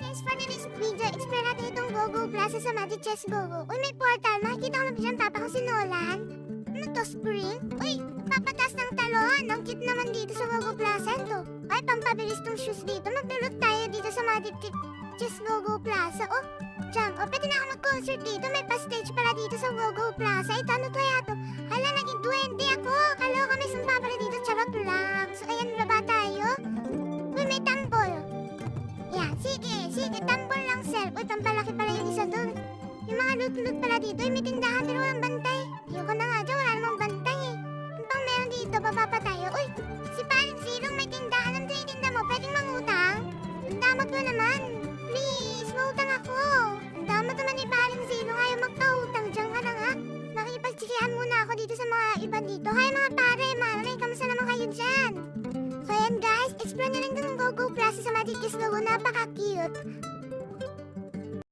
guys, for today's video, explore natin itong Go-Go Plaza sa Magic Chess Go-Go. Uy, may portal. Makikita ko na ba dyan, papa ko si Nolan? Ano to, spring? Uy, papatas ng talon. Ang cute naman dito sa Go-Go Plaza. Ito. Ay, pampabilis tong shoes dito. Maglulot tayo dito sa Magic Chess Go-Go Plaza. Oh, jump. Oh, pwede na ako mag-concert dito. May pa-stage pala dito sa Go-Go Plaza. Ito, ano kaya to? Hala, naging duwende ako. Kaloka, may sumpa pala dito. Charot lang. So, ayan, baba tayo. Uy, may tambol. Yan, sige, tambol lang, sir. Uy, pampalaki pala yung isa doon. Yung mga loot-loot pala dito, may tindahan pero walang bantay. Ayoko na nga dyan, wala namang bantay eh. Ano pang meron dito, baba pa tayo. Uy, si Paring Silong may tindahan. Ang tinitinda mo, pwedeng mangutang? Ang damot mo naman. Please, mautang ako. Ang damot naman ni Paring Silong, ayaw magpautang. Diyan ka na nga. Nakipagtsikihan muna ako dito sa mga iba dito. Hi mga pare, maray, kamusta naman kayo dyan? So ayan guys, explore nyo rin itong Go-Go Plaza sa Magic Kiss Logo, napaka-cute.